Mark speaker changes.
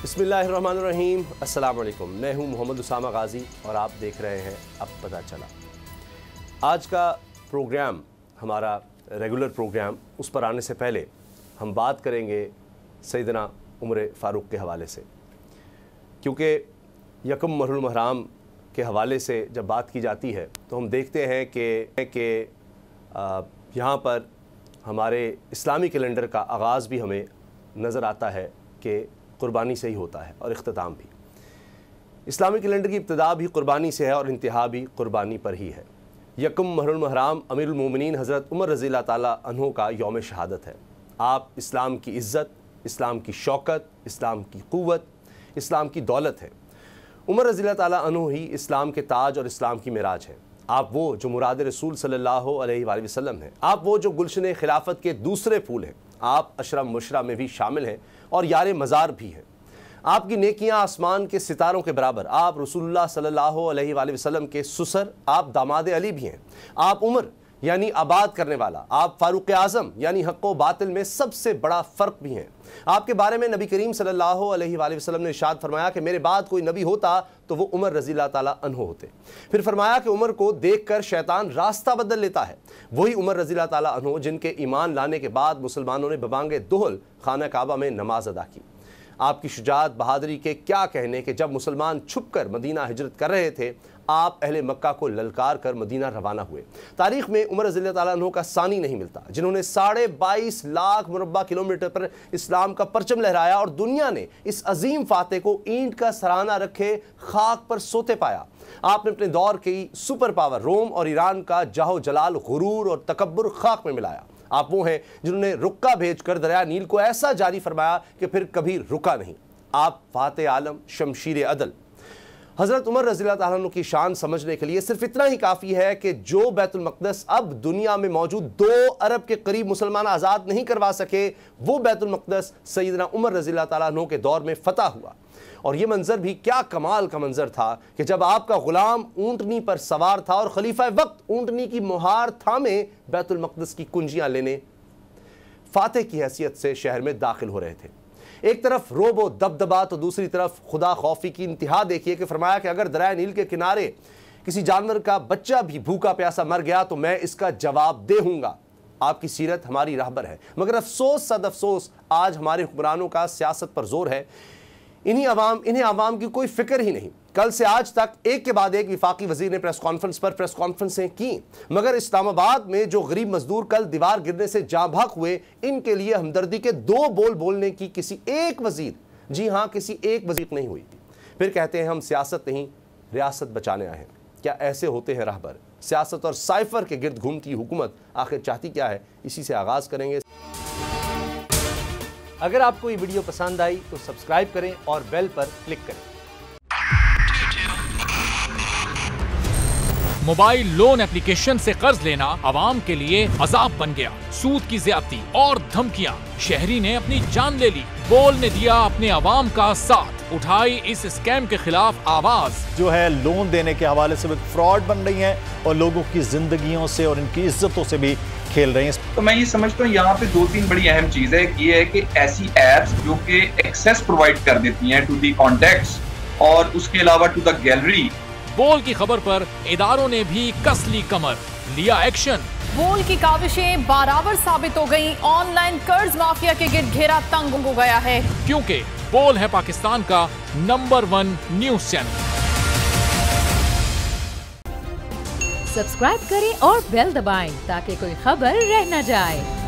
Speaker 1: बिस्मिल्लाहिर्रहमानिर्रहीम। अस्सलाम वालेकुम। मैं हूं मोहम्मद उसामा गाजी और आप देख रहे हैं अब पता चला। आज का प्रोग्राम हमारा रेगुलर प्रोग्राम, उस पर आने से पहले हम बात करेंगे सैयदना उमर फ़ारूक के हवाले से, क्योंकि यकम महरुल महराम के हवाले से जब बात की जाती है तो हम देखते हैं कि यहाँ पर हमारे इस्लामी कैलेंडर का आगाज़ भी हमें नज़र आता है कि कुर्बानी से ही होता है और इख्तिताम भी। इस्लामी कैलेंडर की इब्तिदा भी कुर्बानी से है और इंतहा भी कुर्बानी पर ही है। यकम महरुल महराम अमीरुल मोमिनीन हज़रत उमर रज़ी अल्लाह ताला अन्हो का यौम शहादत है। आप इस्लाम की इज़्ज़त, इस्लाम की शौकत, इस्लाम की क़ुव्वत, इस्लाम की दौलत है। उमर रज़ी अल्लाह ताला अन्हो ही इस्लाम के ताज और इस्लाम की मिराज हैं। आप वो जो मुराद रसूल सल्लल्लाहु अलैहि वसल्लम हैं। आप वो जो गुलशन खिलाफत के दूसरे फूल हैं। आप अशरम मुशरा में भी शामिल हैं और यार मज़ार भी हैं। आपकी नेकियां आसमान के सितारों के बराबर। आप रसूलुल्लाह सल्लल्लाहु अलैहि वसल्लम के सुसर, आप दामाद अली भी हैं। आप उमर यानी आबाद करने वाला, आप फ़ारूक आज़म यानी हक़ व बातिल में सबसे बड़ा फ़र्क भी हैं। आपके बारे में नबी करीम सल्लल्लाहु अलैहि वसल्लम ने इरशाद फरमाया कि मेरे बाद कोई नबी होता तो वो उमर रज़ी अल्लाह ताला अन्हो होते। फिर फरमाया कि उमर को देखकर शैतान रास्ता बदल लेता है। वही उमर रज़ी अल्लाह ताला अन्हो जिनके ईमान लाने के बाद मुसलमानों ने बबांगे दुहल खाना काबा में नमाज अदा की। आपकी शुजाअत बहादुरी के क्या कहने कि जब मुसलमान छुपकर मदीना हिजरत कर रहे थे, आप अहले मक्का को ललकार कर मदीना रवाना हुए। तारीख़ में उमर रज़ी अल्लाह ताला अन्हो का सानी नहीं मिलता, जिन्होंने 22.5 लाख मुरब्बा किलोमीटर पर इस्लाम का परचम लहराया और दुनिया ने इस अजीम फाते को ईंट का सराहना रखे खाक पर सोते पाया। आपने अपने दौर की सुपर पावर रोम और ईरान का जाहो जलाल, गुरूर और तकब्बुर खाक में मिलाया। आप वो हैं जिन्होंने रुक्का भेजकर दरिया नील को ऐसा जारी फरमाया कि फिर कभी रुका नहीं। आप फाते आलम, शमशीर अदल। हज़रत उमर रज़ी अल्लाह ताला अन्हु की शान समझने के लिए सिर्फ इतना ही काफ़ी है कि जो बैतुल मक़दस अब दुनिया में मौजूद 2 अरब के करीब मुसलमान आज़ाद नहीं करवा सके, वो बैतुल मक़दस सैयदना उमर रज़ी अल्लाह ताला अन्हु के दौर में फ़तह हुआ। और ये मंज़र भी क्या कमाल का मंज़र था कि जब आपका ग़ुलाम ऊँटनी पर सवार था और खलीफा वक्त ऊँटनी की मुहार थामे बैतुल मक़दस की कुंजियाँ लेने फातह की हैसियत से शहर में दाखिल हो रहे थे। एक तरफ रोब व दबदबा तो दूसरी तरफ खुदा खौफी की इंतहा देखिए कि फरमाया कि अगर दरिया नील के किनारे किसी जानवर का बच्चा भी भूखा प्यासा मर गया तो मैं इसका जवाब दूंगा। आपकी सीरत हमारी राहबर है, मगर अफसोस सद अफसोस आज हमारे हुक्मरानों का सियासत पर जोर है। इन्हें आवाम की कोई फिक्र ही नहीं। कल से आज तक एक के बाद एक विफाकी वजीर ने प्रेस कॉन्फ्रेंसें की, मगर इस्लामाबाद में जो गरीब मजदूर कल दीवार गिरने से जाँ भाग हुए, इनके लिए हमदर्दी के 2 बोल बोलने की किसी एक वजीर, जी हाँ किसी एक वजीर नहीं हुई। फिर कहते हैं हम सियासत नहीं रियासत बचाने आए हैं। क्या ऐसे होते हैं राहबर? सियासत और साइफर के गिर्द घूमती हुकूमत आखिर चाहती क्या है? इसी से आगाज़ करेंगे। अगर आपको ये वीडियो पसंद आई तो सब्सक्राइब करें और बेल पर क्लिक करें।
Speaker 2: मोबाइल लोन एप्लीकेशन से कर्ज लेना आवाम के लिए अजाब बन गया। सूद की ज्यादती और धमकियां, शहरी ने अपनी जान ले ली। बोल ने दिया अपने आवाम का साथ, उठाई इस स्कैम के खिलाफ आवाज।
Speaker 3: जो है लोन देने के हवाले से फ्रॉड बन रही है और लोगों की जिंदगियों से और इनकी इज्जतों से भी खेल रहे हैं।
Speaker 4: तो मैं ये समझता हूँ यहाँ पे 2-3 बड़ी अहम चीज है। ये है कि ऐसी एप्स जो कि एक्सेस प्रोवाइड कर देती हैं टू दी कॉन्टैक्ट्स और उसके अलावा टू द गैलरी।
Speaker 2: बोल की खबर पर इदारों ने भी कस ली कमर, लिया एक्शन।
Speaker 5: बोल की काविशें बराबर साबित हो गई। ऑनलाइन कर्ज माफिया के गिर्द घेरा तंग हो गया है,
Speaker 2: क्योंकि बोल है पाकिस्तान का नंबर 1 न्यूज चैनल।
Speaker 6: सब्सक्राइब करें और बेल दबाएं ताकि कोई खबर रह न जाए।